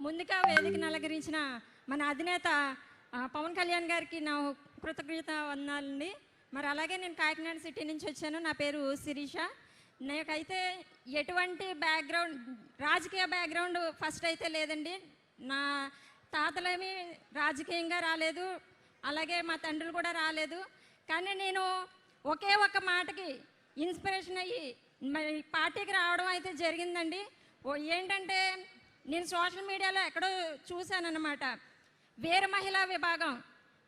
ముందుగా వేదికను అలంకరించిన మన అధినేత పవన్ కళ్యాణ్ గారికి నా కృతజ్ఞత వందనాలండి. మరి అలాగే నేను కాకినాడ సిటీ నుంచి వచ్చాను. నా పేరు శిరీష. నాకైతే ఎటువంటి బ్యాక్గ్రౌండ్, రాజకీయ బ్యాక్గ్రౌండ్ ఫస్ట్ అయితే లేదండి. నా తాతలేమి రాజకీయంగా రాలేదు, అలాగే మా తండ్రులు కూడా రాలేదు. కానీ నేను ఒకే ఒక మాటకి ఇన్స్పిరేషన్ అయ్యి మరి పార్టీకి రావడం అయితే జరిగిందండి. ఏంటంటే నేను సోషల్ మీడియాలో ఎక్కడో చూశానన్నమాట. వీర మహిళా విభాగం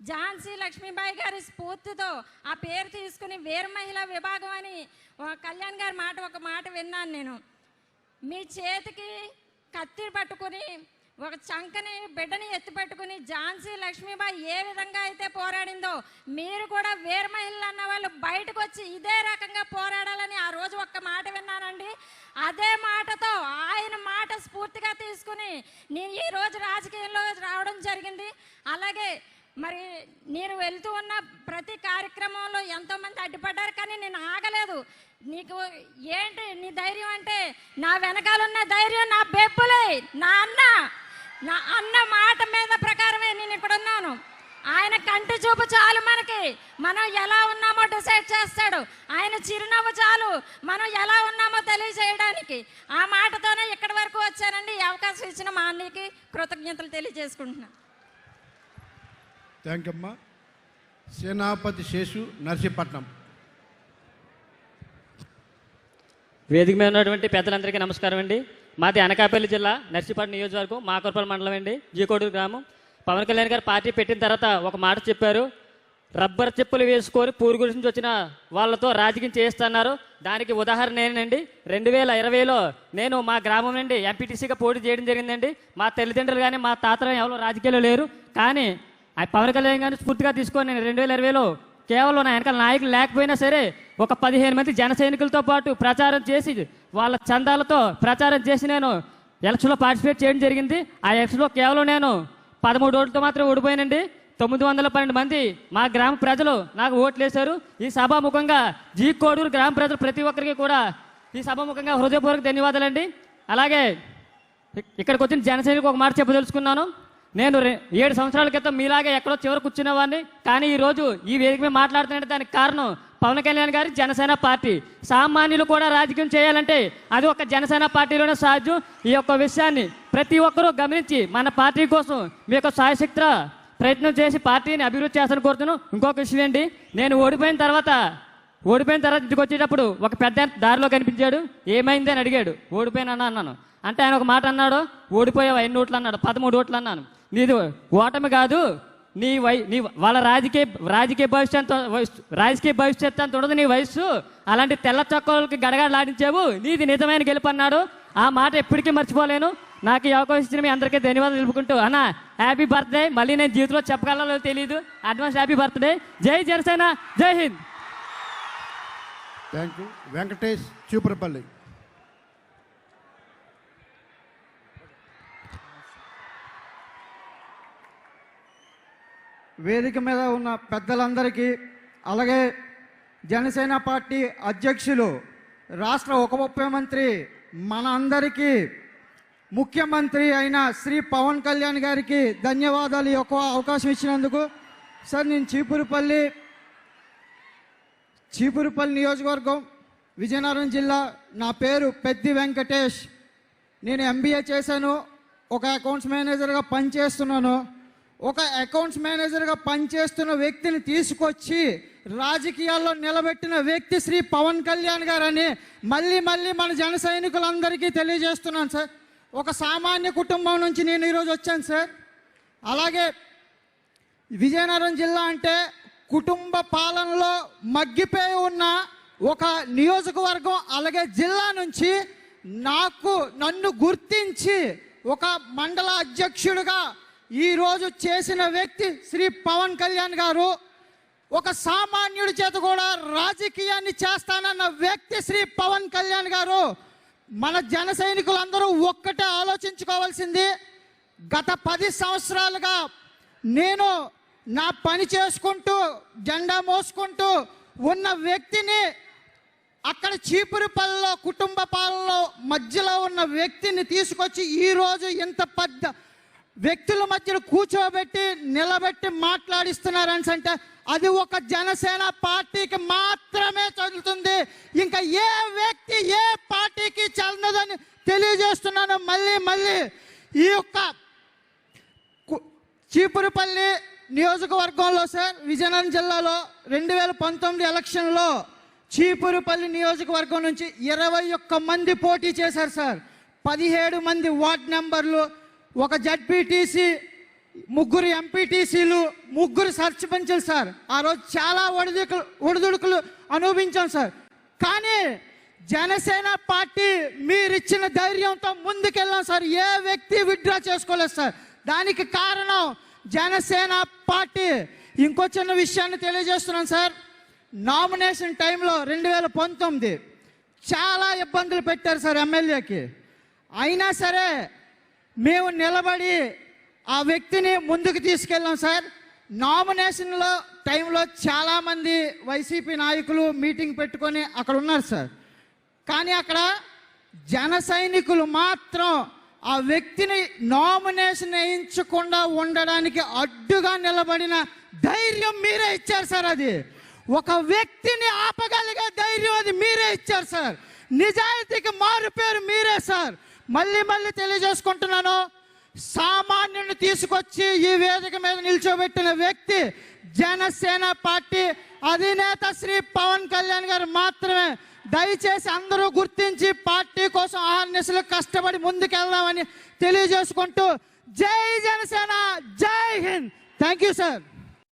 ఝాన్సీ లక్ష్మీబాయి గారి స్ఫూర్తితో ఆ పేరు తీసుకుని వీర మహిళా విభాగం అని కళ్యాణ్ గారి ఒక మాట విన్నాను నేను. మీ చేతికి కత్తి పట్టుకుని ఒక చంకని బిడ్డని ఎత్తి పట్టుకుని ఝాన్సీ లక్ష్మీబాయి ఏ విధంగా అయితే పోరాడిందో మీరు కూడా వీర మహిళలు అన్న వాళ్ళు బయటకు వచ్చి ఇదే రకంగా పోరాడాలని ఆ రోజు ఒక్క మాట విన్నానండి. అదే మాటతో ఆయన మాట స్ఫూర్తిగా తీసుకుని నేను ఈరోజు రాజకీయంలో రావడం జరిగింది. అలాగే మరి నేను వెళ్తూ ఉన్న ప్రతి కార్యక్రమంలో ఎంతోమంది అడ్డుపడ్డారు, కానీ నేను ఆగలేదు. నీకు ఏంటి నీ ధైర్యం అంటే నా వెనకాలన్న ధైర్యం నా బెప్పులే, నా అన్న మాట మీద ప్రకారమే నేను ఇక్కడ ఉన్నాను. ఆయన కంటి చూపు చాలు మనకి, మనం ఎలా ఉన్నామో డిసైడ్ చేస్తాడు. ఆయన చిరునవ్వు చాలు మనం ఎలా ఉన్నామో తెలియజేయడానికి. ఆ మాటతోనే ఇక్కడి వరకు వచ్చానండి. ఈ అవకాశం ఇచ్చిన మా అన్నయ్యకి కృతజ్ఞతలు తెలియజేసుకుంటున్నాను. థ్యాంక్ యూ అమ్మా. సేనాపతి శేషు, నర్సీపట్నం. వేదిక మీద ఉన్నటువంటి పెద్దలందరికీ నమస్కారం అండి. మాది అనకాపల్లి జిల్లా నర్సీపట్నం నియోజకవర్గం మాకర్పల్లి మండలం అండి, జీకోడూరు గ్రామం. పవన్ కళ్యాణ్ గారు పార్టీ పెట్టిన తర్వాత ఒక మాట చెప్పారు, రబ్బర్ చెప్పులు వేసుకొని పూరు గురించి వచ్చిన వాళ్ళతో రాజకీయం చేస్తున్నారు. దానికి ఉదాహరణ నేనండి. 2020లో నేను మా గ్రామం నుండి ఎంపీటీసీగా పోటీ చేయడం జరిగిందండి. మా తల్లిదండ్రులు కానీ మా తాతలు ఎవరు రాజకీయాలు లేరు, కానీ పవన్ కళ్యాణ్ గారిని స్ఫూర్తిగా తీసుకొని నేను 2020లో కేవలం నా వెనకాల నాయకులు లేకపోయినా సరే ఒక 15 మంది జన సైనికులతో పాటు ప్రచారం చేసి వాళ్ళ చందాలతో ప్రచారం చేసి నేను ఎలక్షన్లో పార్టిసిపేట్ చేయడం జరిగింది. ఆ ఎలక్షన్లో కేవలం నేను 13 ఓట్లతో మాత్రం ఓడిపోయానండి. 912 మంది మా గ్రామ ప్రజలు నాకు ఓట్లు వేశారు. ఈ సభాముఖంగా జీకోడూరు గ్రామ ప్రజలు ప్రతి ఒక్కరికి కూడా ఈ సభాముఖంగా హృదయపూర్వక ధన్యవాదాలండి. అలాగే ఇక్కడికి వచ్చిన జన సైనికులకు ఒక మాట చెప్పదలుచుకున్నాను. నేను 7 సంవత్సరాల క్రితం మీలాగే ఎక్కడో చివరి కూర్చునేవాడిని, కానీ ఈరోజు ఈ వేదిక మీద మాట్లాడుతున్నట్టు దానికి కారణం పవన్ కళ్యాణ్ గారి జనసేన పార్టీ. సామాన్యులు కూడా రాజకీయం చేయాలంటే అది ఒక జనసేన పార్టీలోనే సాధ్యం. ఈ యొక్క విషయాన్ని ప్రతి ఒక్కరూ గమనించి మన పార్టీ కోసం మీ యొక్క సాయశక్తి ప్రయత్నం చేసి పార్టీని అభివృద్ధి చేస్తాను కోరుతున్నాను. ఇంకొక విషయం ఏంటి, నేను ఓడిపోయిన తర్వాత ఇంటికి వచ్చేటప్పుడు ఒక పెద్ద దారిలో కనిపించాడు. ఏమైంది అని అడిగాడు. ఓడిపోయినా అన్నాను. అంటే ఆయన ఒక మాట అన్నాడు, ఓడిపోయావు 5 ఓట్లు అన్నాడు. 13 ఓట్లు అన్నాను. నీది ఓటమి కాదు, నీ వాళ్ళ రాజకీయ భవిష్యత్తు అంత ఉండదు నీ వయస్సు. అలాంటి తెల్ల చొక్కలకి గడగడలాడించావు, నీది నిజమైన గెలుపు అన్నాడు. ఆ మాట ఎప్పటికీ మర్చిపోలేను. నాకు ఈ అవకాశం ఇచ్చిన మీ అందరికీ ధన్యవాదాలు తెలుపుకుంటూ, అన్న హ్యాపీ బర్త్డే. మళ్ళీ నేను జీవితంలో చెప్పగలలో తెలియదు. Advance happy birthday. జై జనసేన, జై హింద్. Thank you. వెంకటేష్, చూపురపల్లి. వేదిక మీద ఉన్న పెద్దలందరికీ, అలాగే జనసేన పార్టీ అధ్యక్షులు, రాష్ట్ర ఉప ముఖ్యమంత్రి, మన అందరికీ ముఖ్యమంత్రి అయిన శ్రీ పవన్ కళ్యాణ్ గారికి ధన్యవాదాలు. ఈ అవకాశం ఇచ్చినందుకు. సార్, నేను చీపురుపల్లి నియోజకవర్గం, విజయనగరం జిల్లా. నా పేరు పెద్ది వెంకటేష్. నేను MBA చేశాను. ఒక అకౌంట్స్ మేనేజర్గా పనిచేస్తున్నాను. ఒక అకౌంట్స్ మేనేజర్గా పనిచేస్తున్న వ్యక్తిని తీసుకొచ్చి రాజకీయాల్లో నిలబెట్టిన వ్యక్తి శ్రీ పవన్ కళ్యాణ్ గారని మళ్ళీ మన జన సైనికులందరికీ తెలియజేస్తున్నాను సార్. ఒక సామాన్య కుటుంబం నుంచి నేను ఈరోజు వచ్చాను సార్. అలాగే విజయనగరం జిల్లా అంటే కుటుంబ పాలనలో మగ్గిపోయి ఉన్న ఒక నియోజకవర్గం. అలాగే జిల్లా నుంచి నన్ను గుర్తించి ఒక మండల అధ్యక్షుడిగా ఈరోజు చేసిన వ్యక్తి శ్రీ పవన్ కళ్యాణ్ గారు. ఒక సామాన్యుడి చేత కూడా రాజకీయాన్ని చేస్తానన్న వ్యక్తి శ్రీ పవన్ కళ్యాణ్ గారు. మన జన సైనికులందరూ ఒక్కటే ఆలోచించుకోవాల్సింది, గత 10 సంవత్సరాలుగా నేను నా పని చేసుకుంటూ జెండా మోసుకుంటూ ఉన్న వ్యక్తిని అక్కడ చీపురుపల్లిలో కుటుంబ పాలనలో మధ్యలో ఉన్న వ్యక్తిని తీసుకొచ్చి ఈరోజు ఇంత వ్యక్తుల మధ్యలో కూర్చోబెట్టి నిలబెట్టి మాట్లాడిస్తున్నారని అంటే అది ఒక జనసేన పార్టీకి మాత్రమే చెందుతుంది. ఇంకా ఏ వ్యక్తి ఏ పార్టీకి చెందదని తెలియజేస్తున్నాను. మళ్ళీ ఈ యొక్క చీపురుపల్లి నియోజకవర్గంలో సార్, విజయనగరం జిల్లాలో 2019 ఎలక్షన్లో చీపురుపల్లి నియోజకవర్గం నుంచి 21 మంది పోటీ చేశారు సార్. 17 మంది వార్డ్ మెంబర్లు, ఒక జడ్పీటీసీ, 3 ఎంపీటీసీలు, 3 సర్పంచులు సార్. ఆ రోజు చాలా ఒడిదుడుకులు అనుభవించాం సార్. కానీ జనసేన పార్టీ మీరిచ్చిన ధైర్యంతో ముందుకెళ్ళాం సార్. ఏ వ్యక్తి విత్డ్రా చేసుకోలేదు సార్. దానికి కారణం జనసేన పార్టీ. ఇంకో చిన్న విషయాన్ని తెలియజేస్తున్నాను సార్. నామినేషన్ టైంలో 2019 చాలా ఇబ్బందులు పెట్టారు సార్ ఎమ్మెల్యేకి. అయినా సరే మేము నిలబడి ఆ వ్యక్తిని ముందుకు తీసుకెళ్ళాం సార్. నామినేషన్లో టైంలో చాలామంది వైసీపీ నాయకులు మీటింగ్ పెట్టుకొని అక్కడ ఉన్నారు సార్. కానీ అక్కడ జన సైనికులు మాత్రం ఆ వ్యక్తిని నామినేషన్ వేయించకుండా ఉండడానికి అడ్డుగా నిలబడిన ధైర్యం మీరే ఇచ్చారు సార్. అది ఒక వ్యక్తిని ఆపగలిగే ధైర్యం అది మీరే ఇచ్చారు సార్. నిజాయితీకి మారు పేరు మీరే సార్. మళ్ళీ తెలియజేసుకుంటున్నాను, సామాన్యుని తీసుకొచ్చి ఈ వేదిక మీద నిల్చోబెట్టిన వ్యక్తి జనసేన పార్టీ అధినేత శ్రీ పవన్ కళ్యాణ్ గారు మాత్రమే. దయచేసి అందరూ గుర్తించి పార్టీ కోసం ఆహర్నిశలు కష్టపడి ముందుకెళ్దామని తెలియజేసుకుంటూ జై జనసేన, జై హింద్. Thank you sir.